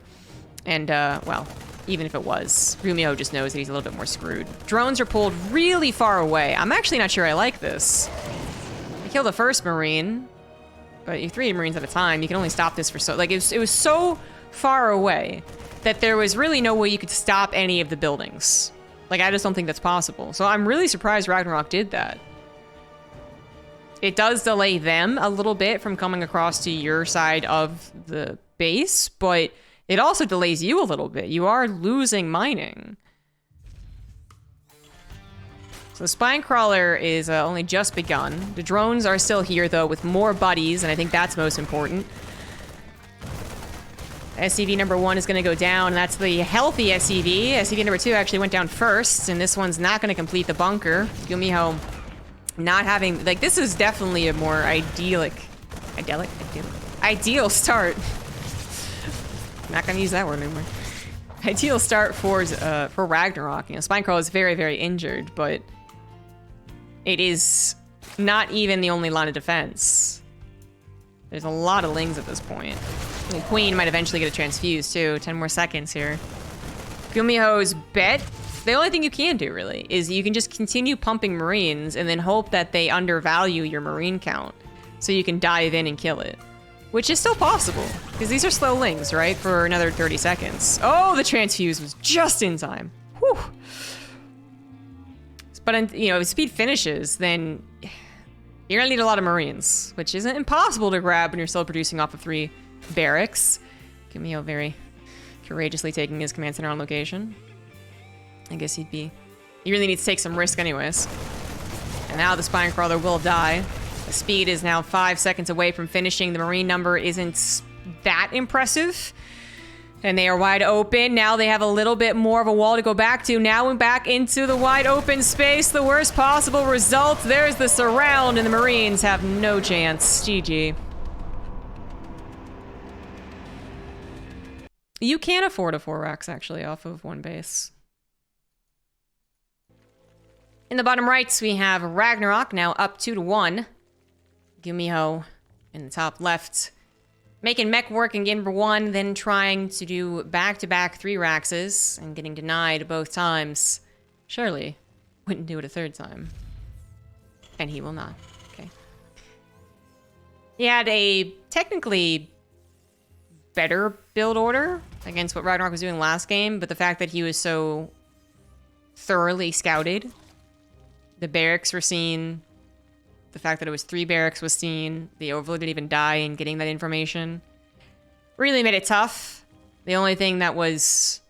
And, well, even if it was, GuMiHo just knows that he's a little bit more screwed. Drones are pulled really far away. I'm actually not sure I like this. I killed the first Marine, but you 3 Marines at a time. You can only stop this for so... like, it was so far away that there was really no way you could stop any of the buildings. Like, I just don't think that's possible. So I'm really surprised Ragnarok did that. It does delay them a little bit from coming across to your side of the base, but it also delays you a little bit. You are losing mining. So the Spine Crawler is only just begun. The drones are still here, though, with more buddies, and I think that's most important. SCV number 1 is going to go down, and that's the healthy SCV. SCV number 2 actually went down first, and this one's not going to complete the bunker. GuMiHo not having... like, this is definitely a more ideal start. I'm not going to use that word anymore. Ideal start for Ragnarok. You know, Spinecrawl is very, very injured, but it is not even the only line of defense. There's a lot of Lings at this point. The Queen might eventually get a transfuse, too. 10 more seconds here. GuMiHo's bet... the only thing you can do, really, is you can just continue pumping Marines and then hope that they undervalue your Marine count so you can dive in and kill it. Which is still possible, because these are slow Lings, right? For another 30 seconds. Oh, the transfuse was just in time. Whew. But, you know, if speed finishes, then you're gonna need a lot of Marines, which isn't impossible to grab when you're still producing off of 3 barracks. GuMiHo very courageously taking his command center on location. I guess he really needs to take some risk anyways. And now the Spine Crawler will die. The speed is now 5 seconds away from finishing. The Marine number isn't that impressive. And they are wide open. Now they have a little bit more of a wall to go back to. Now we're back into the wide open space. The worst possible result. There's the surround, and the Marines have no chance. GG. You can afford a 4 racks, actually, off of 1 base. In the bottom right, we have Ragnarok, now up 2-1. GuMiHo in the top left, making Mech work in game number 1, then trying to do back-to-back 3 raxes and getting denied both times. surely wouldn't do it a third time. And he will not. Okay. He had a technically better build order against what Ragnarok was doing last game, but the fact that he was so thoroughly scouted, the barracks were seen, the fact that it was 3 barracks was seen, the Overlord didn't even die in getting that information, really made it tough. The only thing that was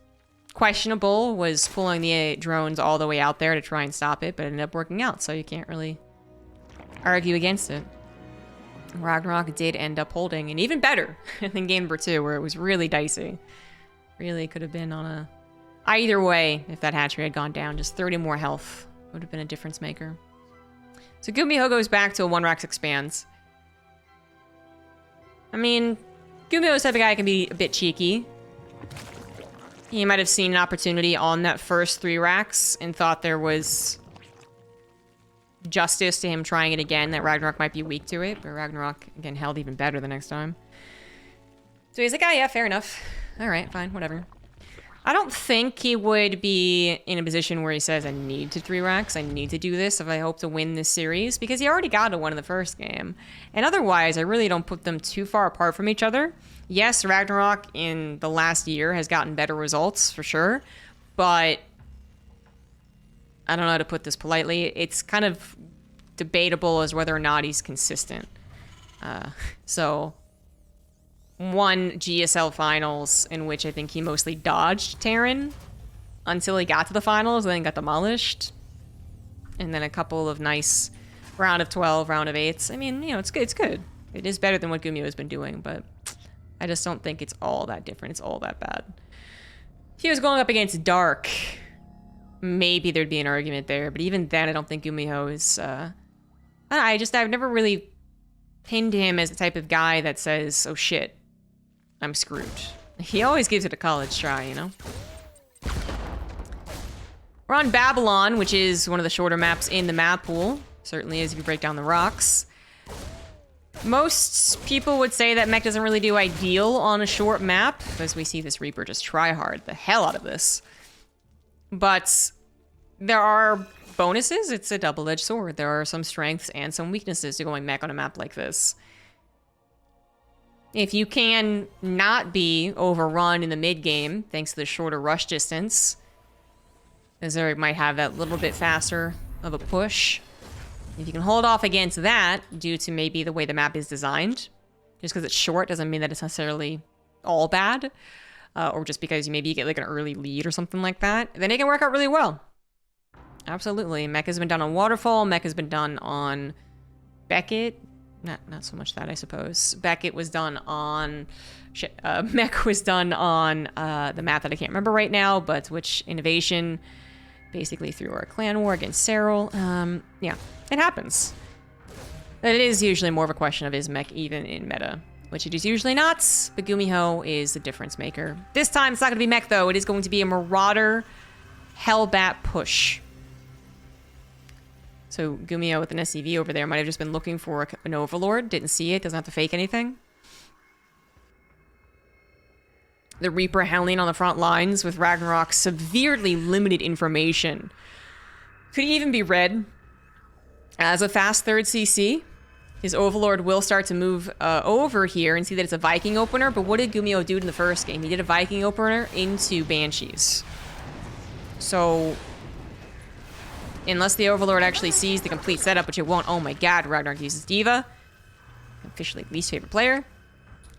questionable was pulling the drones all the way out there to try and stop it, but it ended up working out, so you can't really argue against it. Ragnarok did end up holding, and even better than game number 2, where it was really dicey. Really could have been on a... Either way, if that hatchery had gone down, just 30 more health would have been a difference maker. So GuMiHo goes back to a 1 Rax expands. I mean, GuMiHo's type of guy can be a bit cheeky. He might have seen an opportunity on that first 3 racks and thought there was justice to him trying it again, that Ragnarok might be weak to it, but Ragnarok, again, held even better the next time. So he's like, oh yeah, fair enough. All right, fine, whatever. I don't think he would be in a position where he says, I need to 3 racks, I need to do this if I hope to win this series, because he already got a 1 in the first game. And otherwise, I really don't put them too far apart from each other. Yes, Ragnarok in the last year has gotten better results, for sure, but I don't know how to put this politely. It's kind of debatable as whether or not he's consistent. So, 1 GSL finals in which I think he mostly dodged Terran until he got to the finals and then got demolished. And then a couple of nice round of 12, round of 8s. I mean, you know, it's good. It's good. It is better than what GuMiHo has been doing, but I just don't think it's all that different. It's all that bad. If he was going up against Dark, maybe there'd be an argument there, but even then, I don't think GuMiHo is, I've never really pinned him as the type of guy that says, oh shit, I'm screwed. He always gives it a college try, you know? We're on Babylon, which is one of the shorter maps in the map pool. Certainly is if you break down the rocks. Most people would say that Mech doesn't really do ideal on a short map, as we see this Reaper just try hard the hell out of this. But there are bonuses. It's a double-edged sword. There are some strengths and some weaknesses to going Mech on a map like this. If you can not be overrun in the mid-game, thanks to the shorter rush distance, Azuric might have that little bit faster of a push. If you can hold off against that, due to maybe the way the map is designed, just because it's short doesn't mean that it's necessarily all bad, or just because maybe you get like an early lead or something like that, then it can work out really well. Absolutely. Mech has been done on Waterfall, Mech has been done on Beckett. Not so much that, I suppose. Beckett was done on... Mech was done on the map that I can't remember right now, but which Innovation basically threw our clan war against Serral. Yeah, it happens. It is usually more of a question of is Mech even in meta, which it is usually not, but GuMiHo is the difference maker. This time it's not going to be Mech though, it is going to be a Marauder Hellbat push. So GuMiHo with an SCV over there might have just been looking for an Overlord, didn't see it, doesn't have to fake anything. The Reaper howling on the front lines with Ragnarok severely limited information. Could even be read as a fast 3rd CC. His Overlord will start to move over here and see that it's a Viking opener, but what did GuMiHo do in the first game? He did a Viking opener into Banshees. So, unless the Overlord actually sees the complete setup, which it won't, oh my god, Ragnarok uses Diva, officially least favorite player,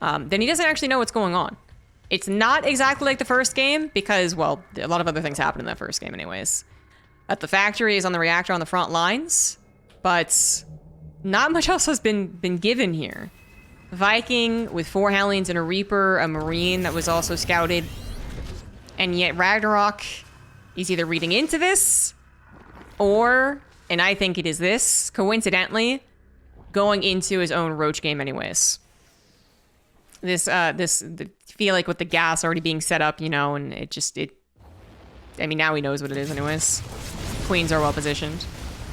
then he doesn't actually know what's going on. It's not exactly like the first game, because, well, a lot of other things happened in that first game anyways. At the factory is on the reactor on the front lines, but not much else has been given here. Viking with 4 Hellions and a Reaper, a Marine that was also scouted, and yet Ragnarok is either reading into this, or, and I think it is this, coincidentally, going into his own Roach game anyways. Feel like with the gas already being set up, you know, and I mean, now he knows what it is anyways. Queens are well positioned.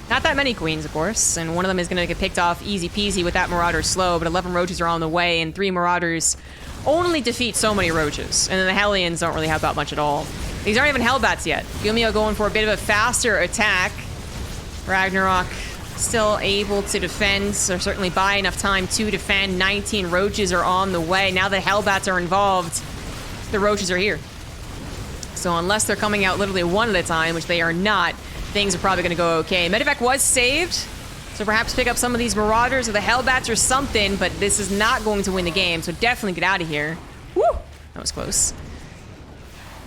Not that many queens, of course, and one of them is going to get picked off easy peasy with that Marauder slow, but 11 Roaches are on the way, and 3 Marauders only defeat so many roaches. And then the Hellions don't really help out much at all. These aren't even Hellbats yet. GuMiHo going for a bit of a faster attack. Ragnarok still able to defend, or certainly buy enough time to defend. 19 roaches are on the way. Now that Hellbats are involved, the roaches are here. So unless they're coming out literally one at a time, which they are not, things are probably going to go okay. Medevac was saved, so perhaps pick up some of these Marauders or the Hellbats or something, but this is not going to win the game, so definitely get out of here. Woo! That was close.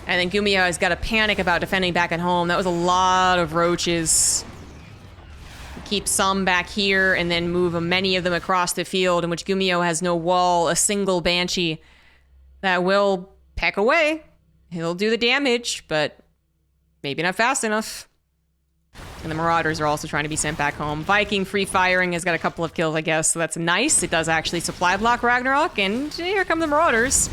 And then GuMiHo has got to panic about defending back at home. That was a lot of roaches. Keep some back here and then move many of them across the field, in which GuMiHo has no wall, a single Banshee that will peck away. He'll do the damage, but maybe not fast enough. And the Marauders are also trying to be sent back home. Viking free firing has got a couple of kills, I guess, so that's nice. It does actually supply block Ragnarok, and here come the Marauders.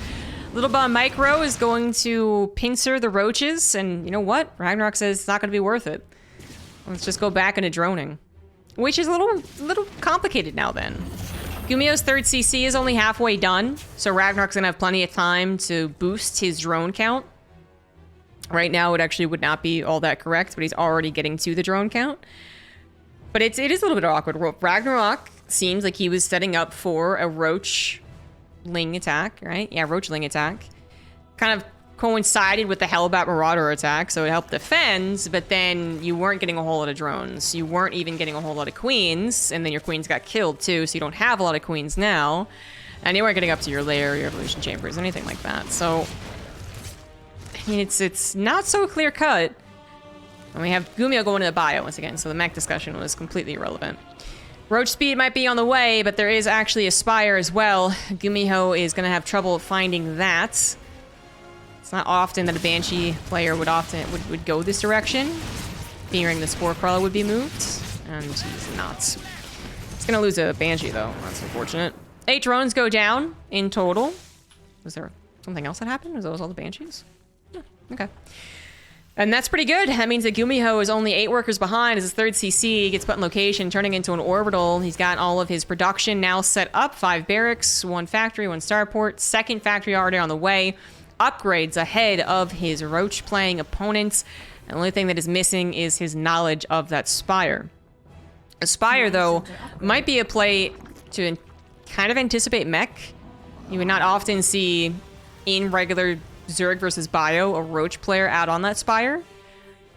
Little Bomb Micro is going to pincer the roaches, and you know what? Ragnarok says it's not going to be worth it. Let's just go back into droning. Which is a little complicated now then. GuMiHo's third CC is only halfway done, so Ragnarok's gonna have plenty of time to boost his drone count. Right now, it actually would not be all that correct, but he's already getting to the drone count. But it is a little bit awkward. Ragnarok seems like he was setting up for a Roachling attack, right? Yeah, Roachling attack. Kind of coincided with the Hellbat Marauder attack, so it helped defend, but then you weren't getting a whole lot of drones. You weren't even getting a whole lot of queens, and then your queens got killed too, so you don't have a lot of queens now. And you weren't getting up to your lair, your evolution chambers, anything like that. So, I mean, it's not so clear cut. And we have GuMiHo going to the bio once again, so the mech discussion was completely irrelevant. Roach speed might be on the way, but there is actually a Spire as well. GuMiHo is going to have trouble finding that. It's not often that a Banshee player would go this direction, fearing the Spore Crawler would be moved, and he's not. He's gonna lose a Banshee though. That's unfortunate. 8 drones go down in total. Was there something else that happened? Was those all the Banshees? Yeah, okay. And that's pretty good. That means that GuMiHo is only 8 workers behind as his third CC gets put in location, turning into an orbital. He's got all of his production now set up. 5 barracks, 1 factory, 1 starport, 2nd factory already on the way. Upgrades ahead of his Roach playing opponents. The only thing that is missing is his knowledge of that Spire. A Spire, though, might be a play to kind of anticipate Mech. You would not often see in regular Zerg versus Bio a Roach player out on that Spire.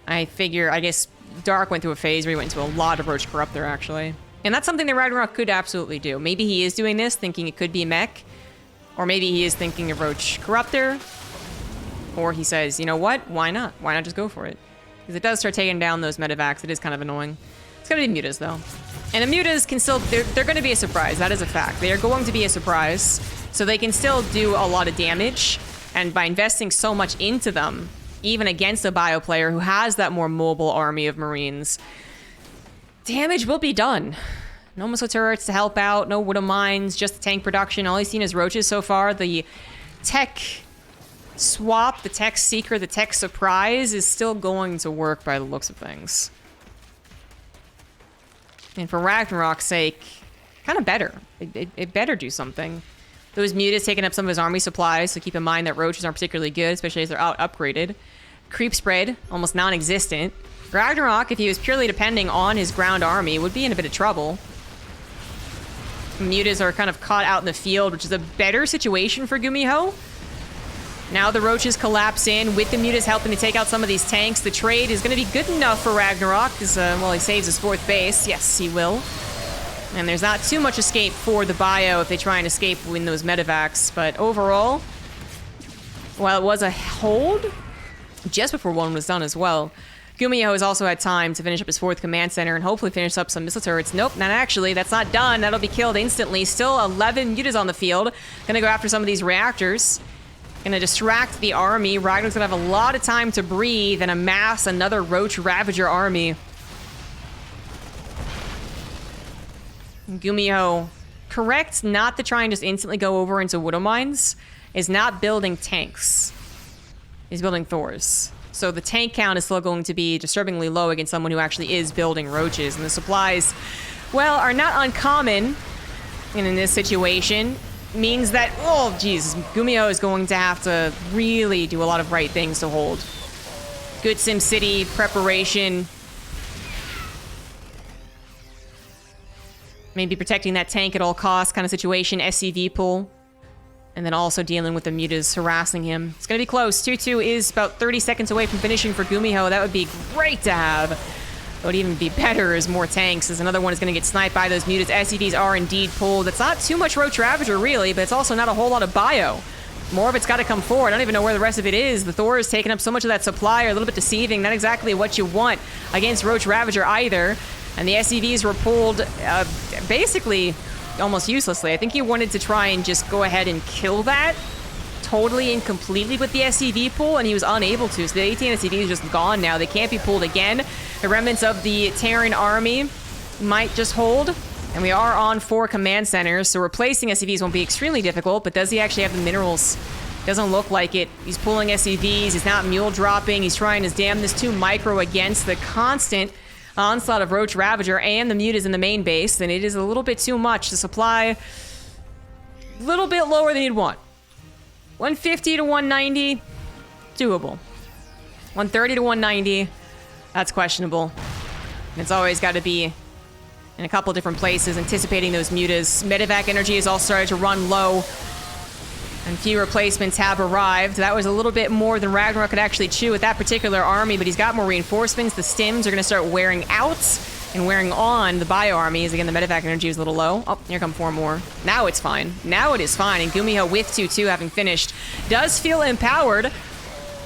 I guess Dark went through a phase where he went into a lot of Roach Corruptor, actually. And that's something that Ragnarok could absolutely do. Maybe he is doing this, thinking it could be Mech. Or maybe he is thinking of Roach Corruptor. Or he says, you know what? Why not? Why not just go for it? Because it does start taking down those medevacs. It is kind of annoying. It's going to be mutas, though. And the mutas can still... They're going to be a surprise. That is a fact. They are going to be a surprise. So they can still do a lot of damage. And by investing so much into them, even against a bio player who has that more mobile army of Marines, damage will be done. No missile turrets to help out, no Widow Mines, just the tank production. All he's seen is roaches so far. The tech swap, the tech seeker, the tech surprise is still going to work by the looks of things. And for Ragnarok's sake, kind of better. It better do something. Those mutas taking up some of his army supplies, so keep in mind that roaches aren't particularly good, especially as they're out upgraded. Creep spread, almost non-existent. Ragnarok, if he was purely depending on his ground army, would be in a bit of trouble. Mutas are kind of caught out in the field, which is a better situation for GuMiHo. Now the roaches collapse in with the mutas helping to take out some of these tanks. The trade is going to be good enough for Ragnarok because, well, he saves his 4th base. Yes, he will. And there's not too much escape for the bio if they try and escape in those medevacs. But overall, while it was a hold, just before 1 was done as well, GuMiHo has also had time to finish up his 4th command center and hopefully finish up some missile turrets. Nope, not actually. That's not done. That'll be killed instantly. Still 11 mutas on the field. Gonna go after some of these reactors. Gonna distract the army. Ragnarok's gonna have a lot of time to breathe and amass another Roach Ravager army. GuMiHo, correct not to try and just instantly go over into Widow Mines, is not building tanks. He's building Thors. So the tank count is still going to be disturbingly low against someone who actually is building roaches. And the supplies, well, are not uncommon in this situation. means that, oh, geez, GuMiHo is going to have to really do a lot of right things to hold. Good SimCity preparation. Maybe protecting that tank at all costs kind of situation. SCV pull. And then also dealing with the mutas harassing him. It's going to be close. 2-2 is about 30 seconds away from finishing for GuMiHo. That would be great to have. It would even be better as more tanks, as another one is going to get sniped by those mutas. SCVs are indeed pulled. It's not too much Roach Ravager, really, but it's also not a whole lot of bio. More of it's got to come forward. I don't even know where the rest of it is. The Thor is taking up so much of that supply, a little bit deceiving. Not exactly what you want against Roach Ravager either. And the SCVs were pulled basically almost uselessly. I think he wanted to try and just go ahead and kill that totally and completely with the SCV pull, and he was unable to. So the 18 SCV is just gone now. They can't be pulled again. The remnants of the Terran army might just hold. And we are on 4 command centers, so replacing SCVs won't be extremely difficult, but does he actually have the minerals? Doesn't look like it. He's pulling SCVs, he's not mule dropping, he's trying his damnedest to micro against the constant onslaught of Roach Ravager and the mutas in the main base, and it is a little bit too much. The supply, a little bit lower than you'd want. 150 to 190, doable. 130 to 190, that's questionable. And it's always got to be in a couple different places, anticipating those mutas. Medevac energy has all started to run low, and few replacements have arrived. That was a little bit more than Ragnarok could actually chew with that particular army, but he's got more reinforcements. The stims are going to start wearing out and wearing on the bio armies. Again, the medevac energy is a little low. Oh, here come 4 more. Now it's fine. Now it is fine, and GuMiHo with 2-2 having finished does feel empowered.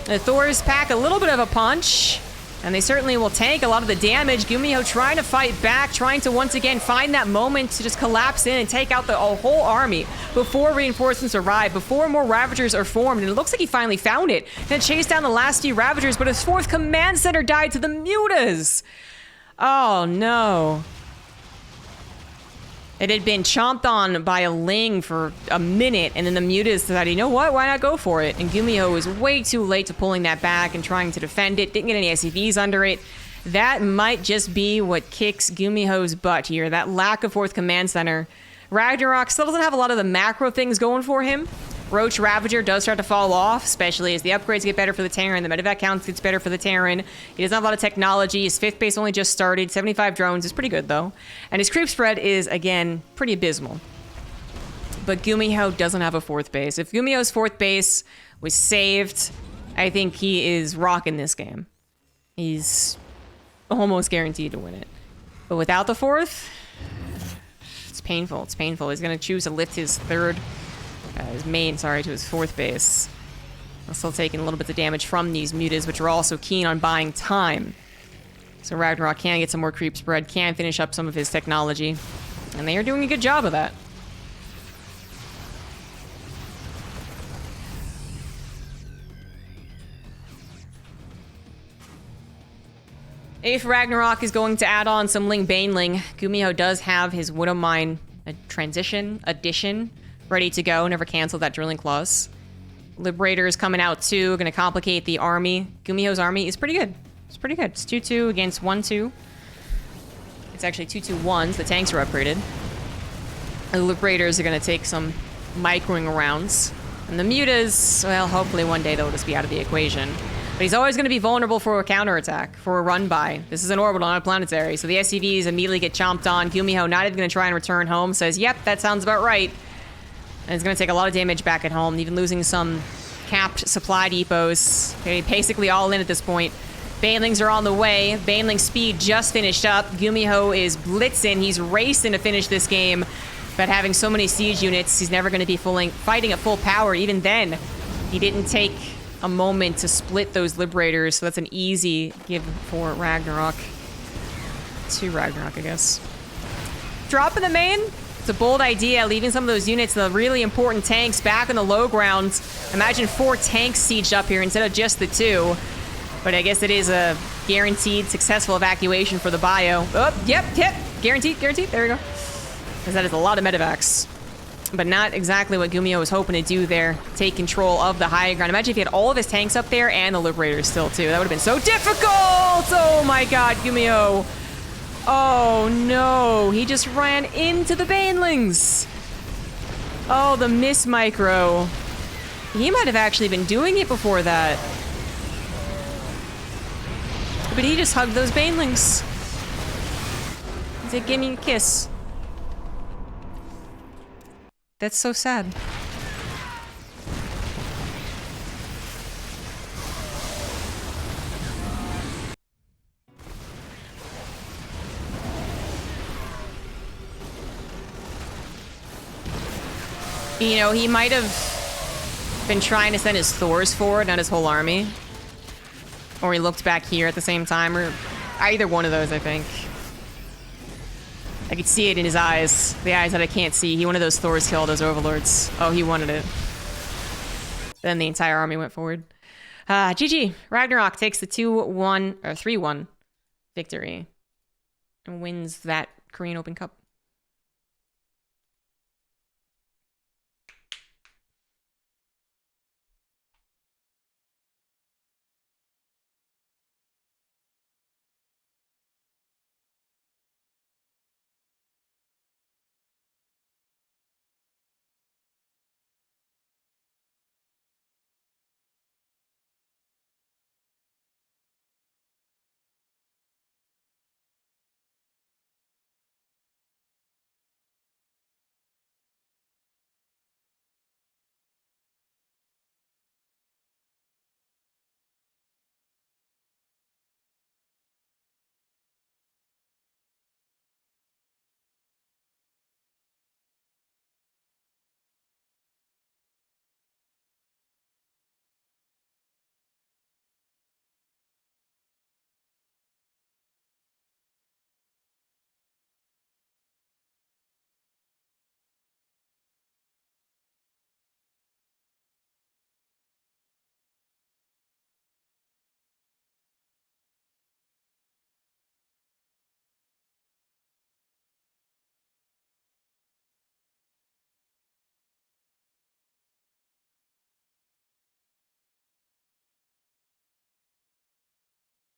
The Thors pack a little bit of a punch, and they certainly will tank a lot of the damage. GuMiHo trying to fight back, trying to once again find that moment to just collapse in and take out the whole army before reinforcements arrive, before more Ravagers are formed. And it looks like he finally found it. Then chased down the last few Ravagers, but his 4th command center died to the mutas. Oh no. It had been chomped on by a Ling for a minute, and then the mutas decided, you know what, why not go for it? And GuMiHo was way too late to pulling that back and trying to defend it. Didn't get any SCVs under it. That might just be what kicks GuMiHo's butt here, that lack of 4th command center. Ragnarok still doesn't have a lot of the macro things going for him. Roach Ravager does start to fall off, especially as the upgrades get better for the Terran, the medevac counts gets better for the Terran. He doesn't have a lot of technology. His 5th base only just started. 75 drones is pretty good, though. And his creep spread is, again, pretty abysmal. But GuMiHo doesn't have a 4th base. If GuMiHo's 4th base was saved, I think he is rocking this game. He's almost guaranteed to win it. But without the 4th, it's painful. It's painful. He's going to choose to lift his his main, to his 4th base. I'm still taking a little bit of damage from these mutas, which are also keen on buying time. So Ragnarok can get some more creep spread, can finish up some of his technology. And they are doing a good job of that. If Ragnarok is going to add on some Ling Baneling, GuMiHo does have his Widow Mine addition ready to go. Never canceled that drilling clause. Liberator is coming out too, going to complicate the army. GuMiHo's army is pretty good. It's pretty good. It's 2-2 against 1-2. It's actually 2-2-1s. The tanks are upgraded. The Liberators are going to take some microing rounds. And the mutas, well, hopefully one day they'll just be out of the equation. But he's always going to be vulnerable for a counterattack, for a run-by. This is an orbital, not a planetary. So the SCVs immediately get chomped on. GuMiHo not even going to try and return home. Says, yep, that sounds about right. And it's going to take a lot of damage back at home, even losing some capped supply depots. They're basically all in at this point. Banelings are on the way. Baneling speed just finished up. GuMiHo is blitzing. He's racing to finish this game. But having so many siege units, he's never going to be fighting at full power. Even then, he didn't take a moment to split those Liberators, so that's an easy give for Ragnarok. To Ragnarok, I guess. Dropping the main? It's a bold idea, leaving some of those units, the really important tanks, back on the low ground. Imagine 4 tanks sieged up here instead of just the 2. But I guess it is a guaranteed successful evacuation for the bio. Oh, yep. Guaranteed. There we go. Because that is a lot of medevacs. But not exactly what GuMiHo was hoping to do there. Take control of the high ground. Imagine if he had all of his tanks up there and the Liberators still, too. That would have been so difficult! Oh my god, GuMiHo. Oh no, he just ran into the Banelings. Oh, the miss micro. He might have actually been doing it before that. But he just hugged those banelings. He said, give me a kiss. That's so sad. You know, he might have been trying to send his Thors forward, not his whole army. Or he looked back here at the same time, or either one of those, I think. I could see it in his eyes. The eyes that I can't see. He wanted those Thors kill those overlords. Oh, he wanted it. Then the entire army went forward. GG. Ragnarok takes the 2-1, or 3-1 victory. And wins that Korean Open Cup.